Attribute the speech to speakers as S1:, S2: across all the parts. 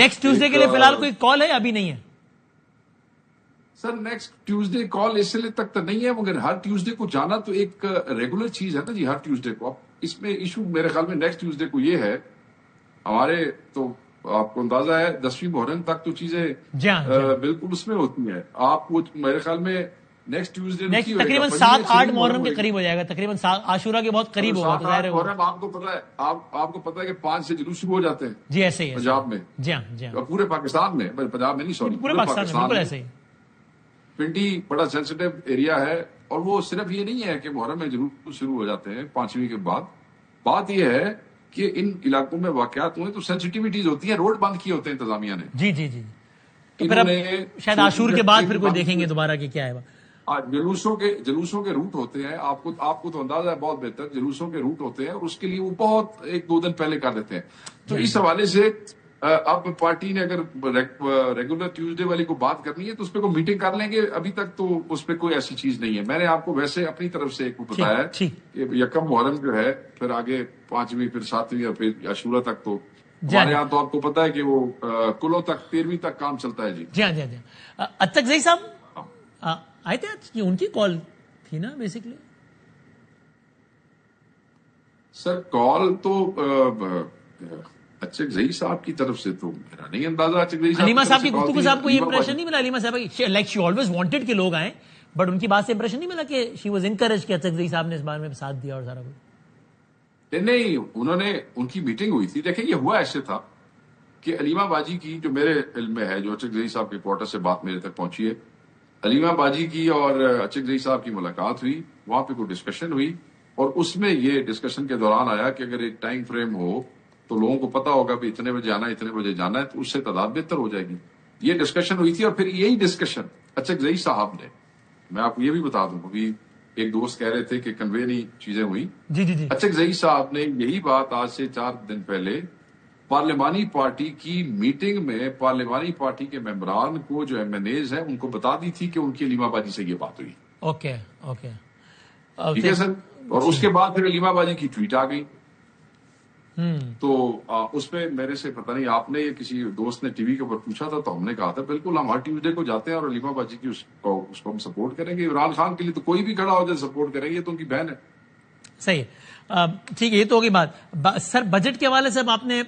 S1: Next Tuesday کے لیے فی الحال کوئی کال ہے ابھی نہیں ہے؟
S2: سر نیکسٹ ٹیوزڈے کال اس لیے تک تو نہیں ہے، مگر ہر ٹیوزڈے کو جانا تو ایک ریگولر چیز ہے نا جی، ہر ٹیوزڈے کو. اب اس میں ایشو میرے خیال میں نیکسٹ ٹیوزڈے کو یہ ہے، ہمارے تو آپ کو اندازہ ہے 10ویں محرم تک تو چیزیں بالکل اس میں ہوتی ہیں. آپ کو میرے خیال میں نیکسٹ ٹیوزڈے
S1: تقریباً 7-8 محرم کے قریب ہو جائے گا، تقریباً عاشورہ کے بہت قریب ہوگا.
S2: محرم آپ کو پتا ہے، آپ کو پتا ہے کہ 5 سے جلوس شروع ہو جاتے ہیں
S1: جی، ایسے ہی
S2: پنجاب میں.
S1: جی ہاں
S2: پورے پاکستان میں، پنجاب میں نہیں، سوری،
S1: پورے پاکستان میں ایسے ہی.
S2: پنڈی بڑا سینسٹیو ایریا ہے، اور وہ صرف یہ نہیں ہے کہ محرم میں جلوس شروع ہو جاتے ہیں 5ویں کے بعد. بات یہ ہے کہ ان علاقوں میں واقعات ہوئے تو سینسٹیوٹیز ہوتی ہیں، روڈ بند کیے ہوتے ہیں انتظامیہ نے.
S1: جی جی جی. تو پھر اب شاید عاشور کے بعد پھر کوئی دیکھیں گے دوبارہ کہ کیا ہے.
S2: جلوسوں کے روٹ ہوتے ہیں، آپ کو تو اندازہ ہے بہت بہتر، جلوسوں کے روٹ ہوتے ہیں، اور اس کے لیے وہ بہت 1-2 دن پہلے کر دیتے ہیں. تو اس حوالے سے اب پارٹی نے اگر ریگولر ٹیوزڈے والی کو بات کرنی ہے تو اس پہ کوئی میٹنگ کر لیں گے. ابھی تک تو اس پہ کوئی ایسی چیز نہیں ہے. میں نے آپ کو ویسے اپنی طرف سے ایک بتایا ہے کہ 1 محرم جو ہے، پھر آگے 5ویں، پھر 7ویں، اور پھر عاشورہ تک تو ہمارے یہاں تو آپ کو پتا ہے کہ وہ کلوں تک 13ویں تک کام چلتا ہے.
S1: جی ہاں جی ہاں. اچھا صاحب آئے تھے، ان کی کال تھی نا بیسکلی؟
S2: سر کال تو اچھک زئی صاحب کی طرف سے تو میرا نہیں اندازہ. اچھک زئی صاحب
S1: علیمہ صاحب کی گفتگو سے آپ کو یہ امپریشن نہیں ملا؟ علیمہ صاحب لائک شی آلویز وانٹڈ کہ لوگ آئیں، بٹ ان کی بات سے امپریشن نہیں ملا کہ شی واز انکریج کہ اچھک زئی صاحب نے اس بارے میں ساتھ دیا اور سارا کچھ؟
S2: نہیں، ان کی میٹنگ ہوئی تھی. دیکھیں یہ ہوا ایسے تھا کہ علیمہ باجی کی، جو میرے علم میں ہے، جو اچھک زئی صاحب کے کوارٹر سے بات میرے تک پہنچی ہے، علیمہ باجی کی اور اچھک زئی صاحب کی ملاقات ہوئی. وہاں پہ کوئی ڈسکشن ہوئی، اور اس میں یہ ڈسکشن کے دوران آیا کہ اگر ایک ٹائم فریم ہو تو لوگوں کو پتا ہوگا کہ اتنے بجے آنا ہے، اتنے بجے جانا ہے، تو اس سے تعداد بہتر ہو جائے گی. یہ ڈسکشن ہوئی تھی. اور پھر یہی ڈسکشن اچھک زئی صاحب نے، میں آپ کو یہ بھی بتا دوں، ابھی ایک دوست کہہ رہے تھے کہ کنوے نہیں چیزیں ہوئی. اچھک زئی صاحب نے یہی بات آج سے 4 دن پہلے پارلیمانی پارٹی کی میٹنگ میں پارلیمانی پارٹی کے ممبران کو، جو ایم این ایز ہیں، ان کو بتا دی تھی کہ ان کی علیمہ باجی سے یہ بات ہوئی.
S1: اوکے
S2: ٹھیک ہے سر. اور اس کے بعد پھر علیمہ باجی کی ٹویٹ آ گئی. تو اس میں میرے سے پتہ نہیں، آپ نے یا کسی دوست نے ٹی وی کے اوپر پوچھا تھا، تو ہم نے کہا تھا بالکل ہم ہر ٹیوزڈے کو جاتے ہیں اور علیمہ باجی کی اس کو ہم سپورٹ کریں گے. عمران خان کے لیے تو کوئی بھی کھڑا ہو جائے سپورٹ کریں گے، تو ان کی بہن ہے.
S1: صحیح. ٹھیک ہے، یہ تو ہوگی بات. سر بجٹ کے حوالے سے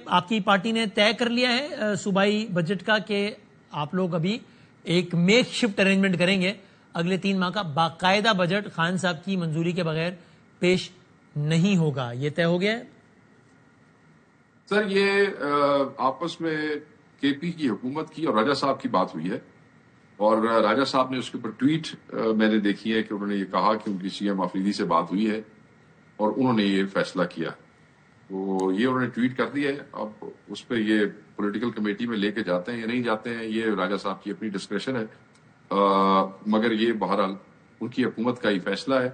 S1: آپ کی پارٹی نے طے کر لیا ہے صوبائی بجٹ کا کہ آپ لوگ ابھی ایک میک شفٹ ارینجمنٹ کریں گے، اگلے 3 ماہ کا باقاعدہ بجٹ خان صاحب کی منظوری کے بغیر پیش نہیں ہوگا، یہ طے ہو گیا ہے؟
S2: سر یہ آپس میں کے پی کی حکومت کی اور راجہ صاحب کی بات ہوئی ہے، اور راجہ صاحب نے اس کے اوپر ٹویٹ میں نے دیکھی ہے کہ انہوں نے یہ کہا کہ ان کی سی ایم آفریدی سے بات ہوئی ہے اور انہوں نے یہ فیصلہ کیا. تو یہ انہوں نے ٹویٹ کر دیا ہے. اب اس پہ یہ پولیٹیکل کمیٹی میں لے کے جاتے ہیں یا نہیں جاتے ہیں، یہ راجہ صاحب کی اپنی ڈسکریشن ہے. مگر یہ بہرحال ان کی حکومت کا ہی فیصلہ ہے،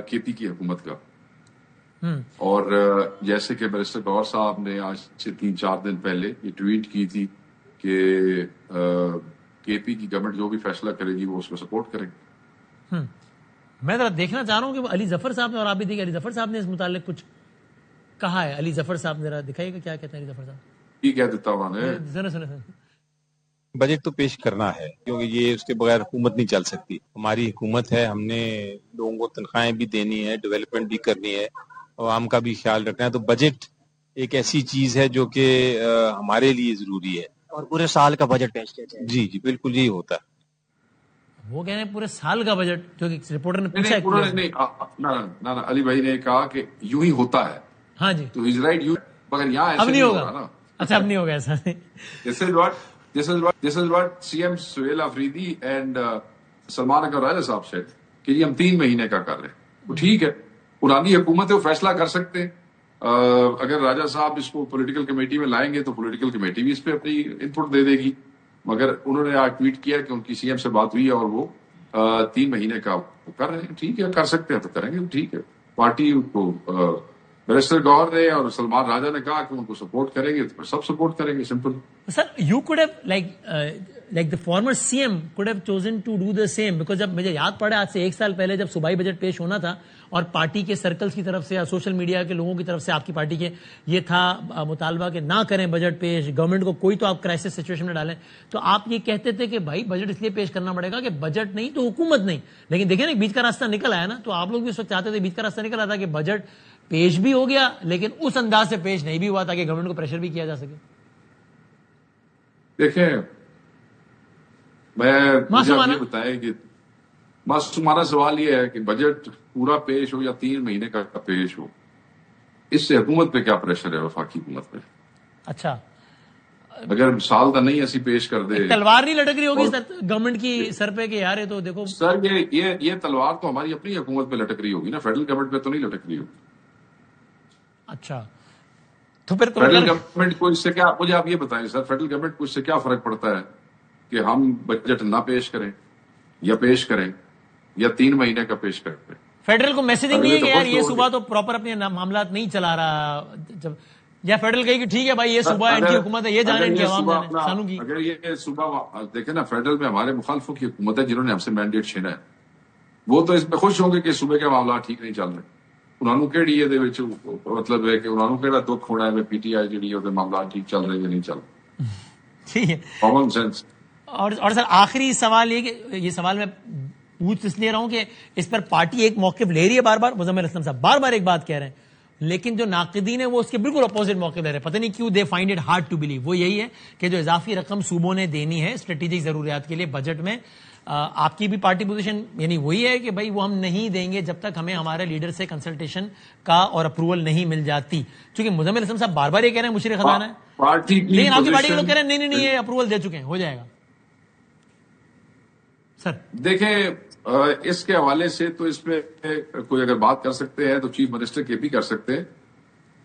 S2: کے پی کی حکومت کا. اور جیسے کہ بیرسٹر گور صاحب نے آج سے 3-4 دن پہلے یہ ٹویٹ کی تھی کہ کے پی کی گورنمنٹ جو بھی فیصلہ کرے گی وہ اس کو سپورٹ کرے گی.
S1: میں ذرا دیکھنا چاہ رہا ہوں کہ علی ظفر صاحب نے، اور آپ بھی دیکھیں علی ظفر صاحب نے اس متعلق کچھ کہا ہے. علی ظفر صاحب ذرا دکھائیے گا کیا کہتے ہیں علی ظفر صاحب.
S2: یہ کہہ دیتا ہوں نے
S1: سنیں
S3: بجٹ تو پیش کرنا ہے، کیونکہ یہ اس کے بغیر حکومت نہیں چل سکتی. ہماری حکومت ہے، ہم نے لوگوں کو تنخواہیں بھی دینی ہے، ڈیولپمنٹ بھی کرنی ہے، عوام کا بھی خیال رکھنا ہے. تو بجٹ ایک ایسی چیز ہے جو کہ ہمارے لیے ضروری ہے.
S4: اور پورے سال کا بجٹ پیش کیا جائے.
S3: جی بالکل یہی ہوتا ہے.
S1: وہ کہہ رہے ہیں پورے سال کا بجٹ، جو کہ رپورٹر نے پوچھا.
S2: نہیں، علی بھائی نے کہا کہ یوں ہی ہوتا ہے.
S1: ہاں جی،
S2: تو از رائٹ، مگر یہاں
S1: اب نہیں ہوگا نا. اچھا اب نہیں ہوگا ایسا.
S2: This is what CM Sohail Afridi and Salman Akbar Raja صاحب سے کہ یہ ہم 3 مہینے کا کر رہے ہیں. تو ٹھیک ہے، پرانی حکومت ہے، وہ فیصلہ کر سکتے ہیں. اگر راجہ صاحب اس کو پولیٹیکل کمیٹی میں لائیں گے تو پولیٹیکل کمیٹی بھی اس پہ اپنی ان پٹ دے دے گی. مگر انہوں نے آج ٹویٹ کیا کہ ان کی سی ایم سے بات ہوئی ہے اور وہ 3 مہینے کا کر رہے ہیں. ٹھیک ہے، کر سکتے ہیں تو کریں گے. ٹھیک ہے، پارٹی کو बैरिस्टर गौहर ने और सलमान राजा ने कहा कि उनको सपोर्ट करेंगे तो सब सपोर्ट करेंगे, simple.
S1: Sir, you could have like the former CM could have chosen to do the same, because जब मुझे याद पड़ा आज से 1 साल पहले जब सूबाई बजट पेश होना था और पार्टी के सर्कल्स की तरफ से या सोशल मीडिया के लोगों की तरफ से आपकी पार्टी के ये था मुतालबा कि ना करें बजट पेश, गवर्नमेंट को कोई तो आप क्राइसिस सिचुएशन में डालें, तो आप ये कहते थे कि भाई बजट इसलिए पेश करना पड़ेगा कि बजट नहीं तो हुकूमत नहीं। लेकिन देखिए ना, बीच का रास्ता निकल आया ना, तो आप लोग भी उस वक्त चाहते थे, बीच का रास्ता निकल आया था कि बजट पेश भी हो गया लेकिन उस अंदाज से पेश नहीं भी हुआ ताकि गवर्नमेंट को प्रेशर भी किया जा सके।
S2: देखें, मुझे आप ये बताएं कि मासूमाना सवाल ये है कि बजट पूरा पेश हो या 3 महीने का पेश हो, इससे हुकूमत पे क्या प्रेशर है, वफाकी हुकूमत पे?
S1: अच्छा,
S2: अगर साल का नहीं ऐसी पेश कर दे,
S1: तलवार नहीं लटक रही होगी गवर्नमेंट की सर पे कि यार ये तो देखो
S2: सर, ये तलवार तो हमारी अपनी हुकूमत पे लटक रही होगी ना, फेडरल गवर्नमेंट पे तो नहीं लटक रही होगी।
S1: अच्छा, तो फिर
S2: फेडरल गवर्नमेंट को इससे क्या, मुझे आप ये बताएं सर, फेडरल गवर्नमेंट को इससे क्या फर्क पड़ता है कि हम बजट ना पेश करें या पेश करें या 3 महीने का पेश करें?
S1: फेडरल को मैसेजिंग नहीं है कि यार ये सूबा तो प्रॉपर अपने मामला नहीं चला रहा, जब या फेडरल कहे कि ठीक है भाई ये सूबा एंटी हुकूमत है, ये जाने इनकी आवाम जाने सानू की।
S2: अगर ये सूबा देखे ना, फेडरल में हमारे मुखालफों की हुकूमत है जिन्होंने हमसे मैंडेट छीना है, वो तो इसमें खुश होंगे कि सूबे के मामला ठीक नहीं चल रहे। उन्होंने केड़ी ਇਹਦੇ ਵਿੱਚ मतलब है कि उन्होंने केड़ा दुख होना है पीटीआई ਜਿਹੜੀ ਉਹਦੇ ਮਾਮਲਾ ठीक चल रहे या नहीं चल रहे।
S1: ठीक है,
S2: कॉमन सेंस।
S1: और सर आखिरी सवाल ये सवाल मैं पूछ इसलिए रहा हूं कि इस पर पार्टी एक मौक़िफ़ ले रही है बार बार, मुज़म्मिल असलम साहब बार बार एक बात कह रहे हैं, लेकिन जो नाक़िदीन है वो उसके बिल्कुल अपोजिट मौक़िफ़ ले रहे हैं। पता नहीं क्यों, they find it hard to believe. वो यही है कि जो इजाफी रकम सूबों ने देनी है स्ट्रेटेजिक जरूरियात के लिए बजट में, आपकी भी पार्टी पोजीशन यानी वही है कि भाई वो हम नहीं देंगे जब तक हमें हमारे लीडर से कंसल्टेशन का और अप्रूवल नहीं मिल जाती। क्योंकि मुज़म्मिल असलम साहब बार बार ये कह रहे हैं मुशर्रिफ खजाना है,
S2: पार्टी की,
S1: लेकिन आपकी पार्टी के लोग कह रहे हैं नहीं ये अप्रूवल दे चुके हैं, हो जाएगा। सर
S2: देखें, इसके हवाले से तो इसमें कोई अगर बात कर सकते हैं तो चीफ मिनिस्टर के भी कर सकते हैं,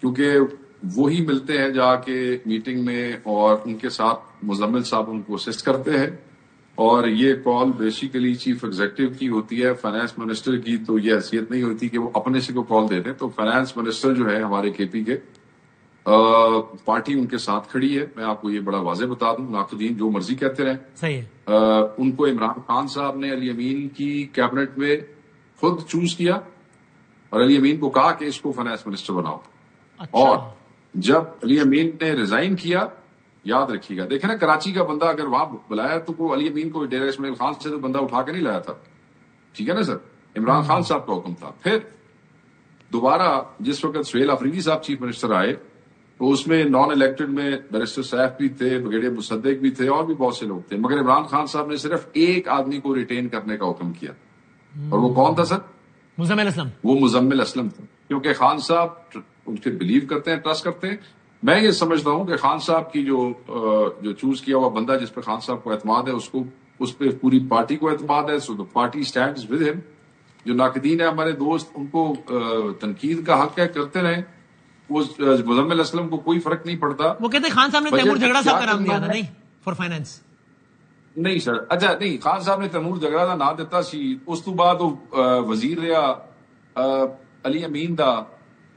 S2: क्योंकि वही मिलते हैं जाके मीटिंग में और उनके साथ मुज़म्मिल साहब उनको असिस्ट करते हैं, और ये कॉल बेसिकली चीफ एग्जीक्यूटिव की होती है। फाइनेंस मिनिस्टर की तो ये हैसियत नहीं होती कि वो अपने से को कॉल दे दें। तो फाइनेंस मिनिस्टर जो है हमारे केपी के, पार्टी उनके साथ खड़ी है। मैं आपको ये बड़ा वाज़ेह बता दूं, नाक़दीन जो मर्जी कहते रहे, सही है। उनको इमरान खान साहब ने अली अमीन की कैबिनेट में खुद चूज किया और अली अमीन को कहा कि इसको फाइनेंस मिनिस्टर बनाओ। अच्छा। और जब अली अमीन ने रिजाइन किया, याद रखिएगा, देखे ना, कराची का बंदा अगर वहां बुलाया तो वो अली अमीन को डेरा इस्माइल खान से तो बंदा उठा के नहीं लाया था, ठीक है ना सर, इमरान खान साहब का हुक्म था। फिर दोबारा जिस वक्त सुहेल अफरीदी साहब चीफ मिनिस्टर आए तो उसमें नॉन इलेक्टेड में बैरिस्टर सैफ भी थे, ब्रिगेडियर मुसद्दिक भी थे और भी बहुत से लोग थे, मगर इमरान खान साहब ने सिर्फ एक आदमी को रिटेन करने का हुक्म किया, और वो कौन था सर?
S1: मुज़म्मिल असलम। वो
S2: मुज़म्मिल असलम था, क्योंकि खान साहब उनके बिलीव करते हैं, ट्रस्ट करते हैं। मैं ये समझता हूं कि खान साहब की जो चूज किया हुआ बंदा जिस पर खान साहब को एतमाद है, उसको उस पर पूरी पार्टी को एतमाद है, so the party stands with him. जो नाक़दीन है हमारे दोस्त, उनको तनकीद का हक है, करते रहे। वो मुज़म्मिल असलम को कोई फर्क नहीं पड़ता।
S1: वो कहते हैं खान साहब ने तैमूर झगड़ा साहब का नाम दिया था, नहीं फॉर फाइनेंस।
S2: नहीं सर, अच्छा नहीं, खान साहब ने तैमूर झगड़ा का नाम दिता सी, उस तो बाद वजीर रहा अली अमीन दा,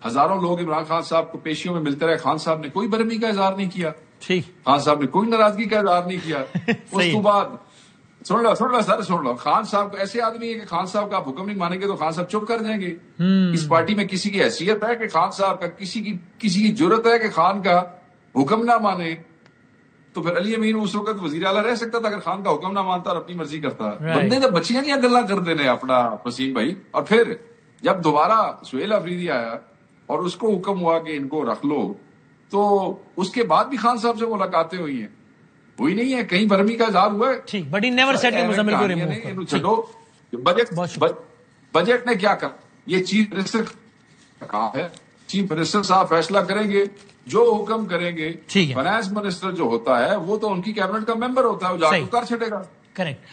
S2: हजारों लोग इमरान खान साहब को पेशियों में मिलते रहे, खान साहब ने कोई बरहमी का इजहार नहीं किया, ठीक, खान साहब ने कोई नाराजगी का इजहार नहीं किया। उस तो बाद सुन लो सर, खान साहब को ऐसे आदमी है कि खान साहब का आप हुक्म नहीं मानेंगे तो खान साहब चुप कर जाएंगे। इस पार्टी में किसी की हैसियत है कि खान साहब का किसी की जरूरत है कि खान का हुक्म ना माने? तो फिर अली अमीन उस वक्त वजीर आला रह सकता था अगर खान का हुक्म ना मानता और अपनी मर्जी करता। बंदे तो बच्चियां नहीं गल्ला कर देने अपना वसीम भाई। और फिर जब दोबारा सुहेल अफरीदी आया और उसको हुक्म हुआ कि इनको रख लो, तो उसके बाद भी खान साहब से मुलाकातें हुई हैं, हुई नहीं है, कहीं बरहमी का इजहार हुआ है, ठीक, बट इन नेवर सेड कि मुज़म्मिल को रिमूव करो। चलो, बजट ने क्या कर, ये चीफ मिनिस्टर का काम है, चीफ मिनिस्टर साहब फैसला करेंगे, जो हुक्म करेंगे। फाइनेंस मिनिस्टर जो होता है वो तो उनकी कैबिनेट का मेंबर होता है, वो जाकर कर छटेगा। करेक्ट।